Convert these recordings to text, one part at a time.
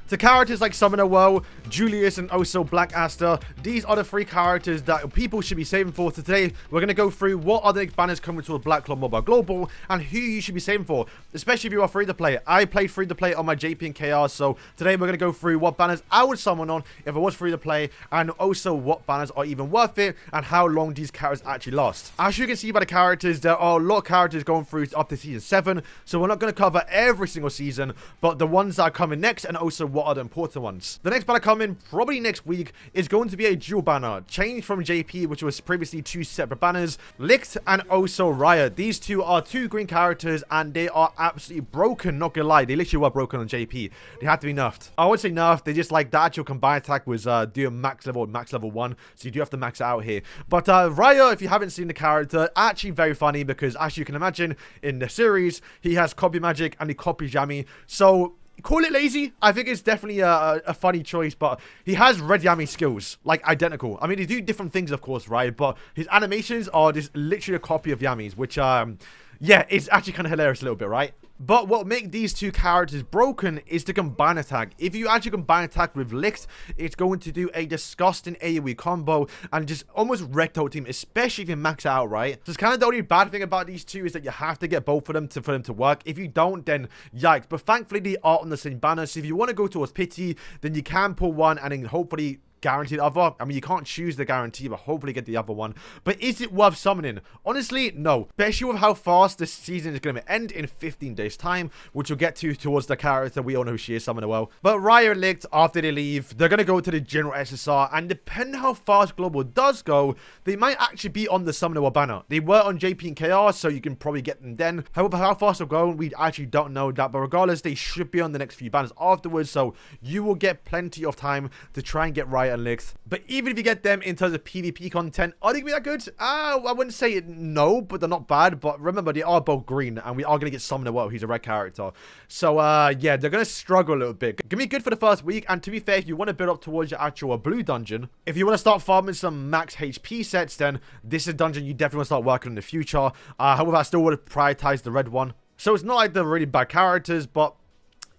To characters like Summoner Woe, Julius, and also Black Asta, these are the 3 characters that people should be saving for. So today, we're going to go through what other banners coming to a Black Club Mobile Global and who you should be saving for, especially if you are free-to-play. I played free-to-play on my JP and KR, so today we're going to go through what banners I would summon on if I was free-to-play, and also what banners are even worth it, and how long these characters actually last. As you can see by the characters, there are a lot of characters going through up to Season 7, so we're not going to cover every single season, but the ones that are coming next, and also what are the important ones. The next banner coming probably next week is going to be a dual banner, changed from JP, which was previously 2 separate banners, Licht and also Rhya. These 2 are 2 green characters, and they are absolutely broken, not gonna lie. They literally were broken on JP. They had to be nerfed. I would say nerfed. They just like the actual combined attack was doing max level 1, so you do have to max it out here. But Rhya, if you haven't seen the character, actually very funny, because as you can imagine in the series, he has copy magic and he copies Yami, so call it lazy. I think it's definitely a funny choice, but he has red Yami skills, like identical. I mean, they do different things, of course, right? But his animations are just literally a copy of Yami's, which, yeah, it's actually kind of hilarious a little bit, right? But what makes these 2 characters broken is the combine attack. If you actually combine attack with Licht, it's going to do a disgusting AoE combo and just almost wreck the whole team, especially if you max it out, right? So it's kind of the only bad thing about these 2 is that you have to get both of them for them to work. If you don't, then yikes. But thankfully, they are on the same banner. So if you want to go towards Pity, then you can pull one and then hopefully guarantee the other. I mean, you can't choose the guarantee, but hopefully get the other one. But is it worth summoning? Honestly, no. Especially with how fast this season is going to end in 15 days time, which we'll get to towards the character. We all know who she is, Summoner Well. But Rhya and Licht, after they leave, they're going to go to the general SSR, and depending how fast Global does go, they might actually be on the Summoner Well banner. They were on JP and KR, so you can probably get them then. However, how fast they'll go, we actually don't know that, but regardless, they should be on the next few banners afterwards, so you will get plenty of time to try and get Rhya and Licht. But even if you get them in terms of PvP content, are they going to be that good? I wouldn't say no, but they're not bad. But remember, they are both green, and we are going to get Summoner Well, he's a red character. So, yeah, they're going to struggle a little bit. Going to be good for the first week, and to be fair, if you want to build up towards your actual blue dungeon, if you want to start farming some max HP sets, then this is a dungeon you definitely want to start working on in the future. However, I still would have prioritized the red one. So it's not like they're really bad characters, but,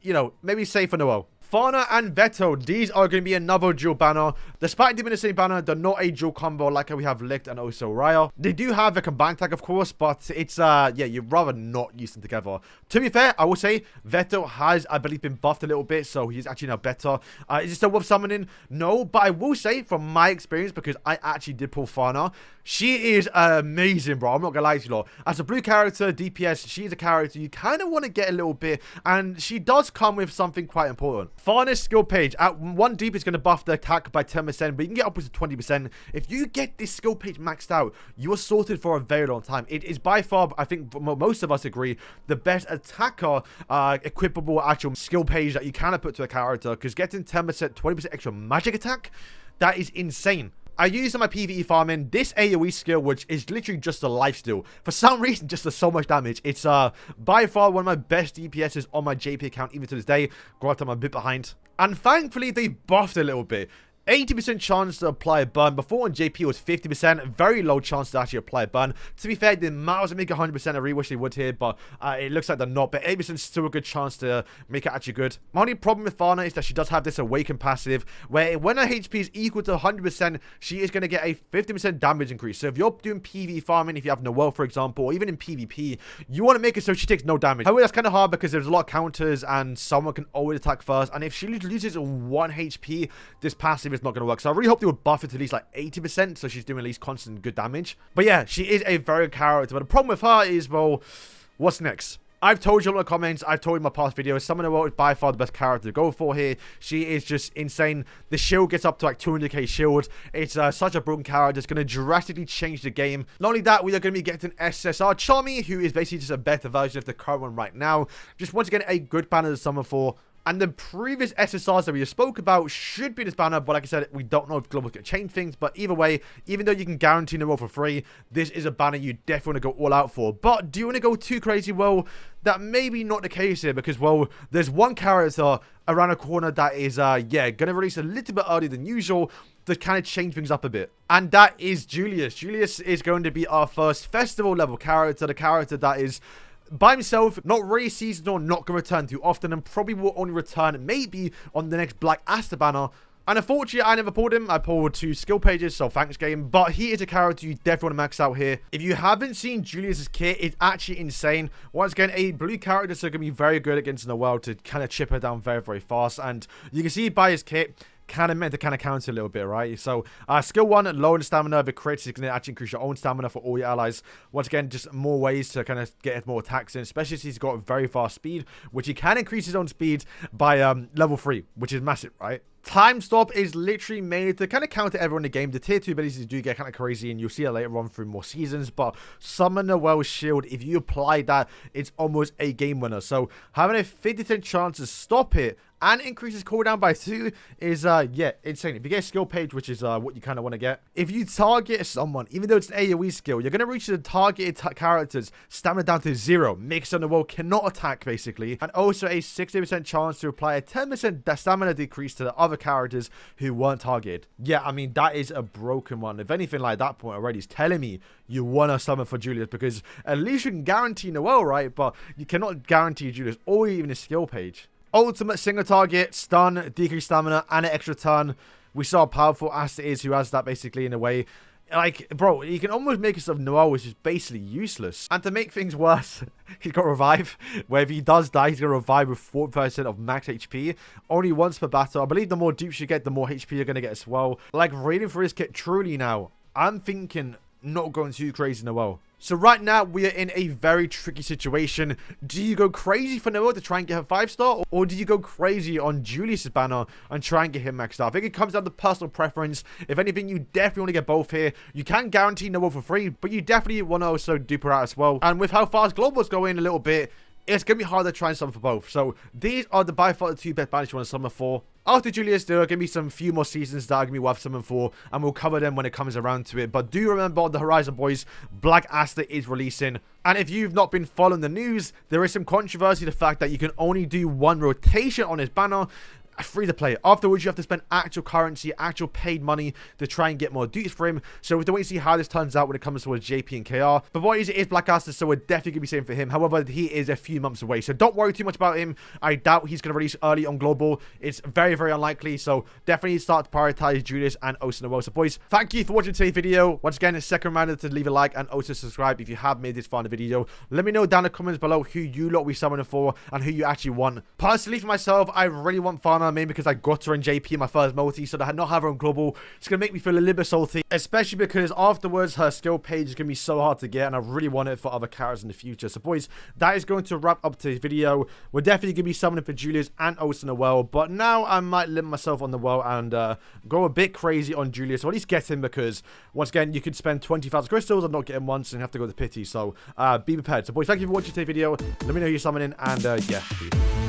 you know, maybe safe for Noel. Fana and Vetto, these are going to be another dual banner. Despite them in the same banner, they're not a dual combo like how we have Licht and also Rhya. They do have a combined attack, of course, but it's, yeah, you'd rather not use them together. To be fair, I will say Vetto has, I believe, been buffed a little bit, so he's actually now better. Is it still worth summoning? No, but I will say, from my experience, because I actually did pull Fana, she is amazing, bro. I'm not gonna lie to you lot. As a blue character, DPS, she's a character you kind of want to get a little bit, and she does come with something quite important. Fana's skill page at 1 deep is going to buff the attack by 10%, but you can get upwards to 20%. If you get this skill page maxed out, you are sorted for a very long time. It is by far, I think most of us agree, the best attacker equipable actual skill page that you can put to a character, because getting 10%, 20% extra magic attack, that is insane. I use on my PvE farming this AoE skill, which is literally just a lifesteal. For some reason, just does so much damage. It's by far one of my best DPSs on my JP account, even to this day. Granted, I'm a bit behind. And thankfully, they buffed a little bit. 80% chance to apply a burn. Before on JP was 50%. Very low chance to actually apply a burn. To be fair, they might also make 100%. I really wish they would here, but it looks like they're not. But 80% is still a good chance to make it actually good. My only problem with Fana is that she does have this awaken passive, where when her HP is equal to 100%, she is going to get a 50% damage increase. So if you're doing PvE farming, if you have Noelle, for example, or even in PvP, you want to make it so she takes no damage. However, that's kind of hard because there's a lot of counters, and someone can always attack first. And if she loses 1 HP, this passive is not going to work. So I really hope they would buff it to at least like 80%, so she's doing at least constant good damage. But yeah, she is a very good character. But the problem with her is, well, what's next? I've told you in the comments, I've told you in my past videos, Summoner Well is by far the best character to go for here. She is just insane. The shield gets up to like 200k shield. It's such a broken character. It's going to drastically change the game. Not only that, we are going to be getting SSR Charmy, who is basically just a better version of the current one right now. Just once again, a good banner to summon for. And the previous SSRs that we just spoke about should be this banner, but like I said, we don't know if Global's going to change things. But either way, even though you can guarantee Noelle for free, this is a banner you definitely want to go all out for. But do you want to go too crazy? Well, that may be not the case here, because, well, there's one character around the corner that is, yeah, going to release a little bit earlier than usual to kind of change things up a bit. And that is Julius. Julius is going to be our first festival level character, the character that is by himself, not really seasonal, not going to return too often, and probably will only return maybe on the next Black Asta banner. And unfortunately, I never pulled him. I pulled 2 skill pages, so thanks game. But he is a character you definitely want to max out here. If you haven't seen Julius's kit, it's actually insane. Once again, a blue character, so going to be very good against Noelle to kind of chip her down very, very fast. And you can see by his kit, kind of meant to kind of counter a little bit, right? So skill 1, low in stamina. If it crits, you can actually increase your own stamina for all your allies. Once again, just more ways to kind of get more attacks in, especially since he's got very fast speed, which he can increase his own speed by level 3, which is massive, right? Time stop is literally made to kind of counter everyone in the game. The tier 2 abilities do get kind of crazy, and you'll see that later on through more seasons. But Summon Noelle's Shield, if you apply that, it's almost a game winner. So having a 50% chance to stop it and increases cooldown by 2 is, yeah, insane. If you get a skill page, which is what you kind of want to get, if you target someone, even though it's an AoE skill, you're going to reach the targeted characters stamina down to 0. Makes on the wall cannot attack, basically. And also a 60% chance to apply a 10% stamina decrease to the other characters who weren't targeted. Yeah, I mean, that is a broken one. If anything, like that point already is telling me you want to summon for Julius, because at least you can guarantee Noelle, right? But you cannot guarantee Julius or even a skill page. Ultimate single target, stun, decreased stamina, and an extra turn. We saw how powerful Asta is, who has that basically in a way. Like, bro, you can almost make yourself Noelle, which is basically useless. And to make things worse, he's got Revive, where if he does die, he's going to revive with 4% of max HP. Only once per battle. I believe the more dupes you get, the more HP you're going to get as well. Like, reading for his kit truly now, I'm thinking not going too crazy Noelle. So right now, we are in a very tricky situation. Do you go crazy for Noelle to try and get her 5-star? Or do you go crazy on Julius's banner and try and get him maxed out? I think it comes down to personal preference. If anything, you definitely want to get both here. You can guarantee Noelle for free, but you definitely want to also dupe her out as well. And with how fast Global's going a little bit, it's going to be hard to try and summon for both. So these are the by far the 2 best banners you want to summon for. After Julius, there are going to be some few more seasons that are going to be worth summoning for, and we'll cover them when it comes around to it. But do remember on the horizon, boys, Black Asta is releasing. And if you've not been following the news, there is some controversy, the fact that you can only do 1 rotation on his banner. Free to play. Afterwards, you have to spend actual currency, actual paid money to try and get more duties for him. So we don't wait to see how this turns out when it comes towards JP and KR. But what is it is Black Asta, so we're definitely going to be saving for him. However, he is a few months away, so don't worry too much about him. I doubt he's going to release early on Global. It's very, very unlikely, so definitely start to prioritize Julius and also Noelle. So boys, thank you for watching today's video. Once again, a second reminder to leave a like and also subscribe if you have made this far in the video. Let me know down in the comments below who you lot we summoning for and who you actually want. Personally, for myself, I really want Fana, mainly because I got her in JP in my first multi, so to not have her on Global, it's going to make me feel a little bit salty, especially because afterwards her skill page is going to be so hard to get, and I really want it for other characters in the future. So boys, that is going to wrap up today's video. We're definitely going to be summoning for Julius and also Noelle, but now I might limit myself on Noelle and go a bit crazy on Julius, or at least get him, because once again, you could spend 20,000 crystals and not get him once and have to go to pity. So be prepared. So boys, thank you for watching today's video. Let me know who you're summoning, and yeah, peace.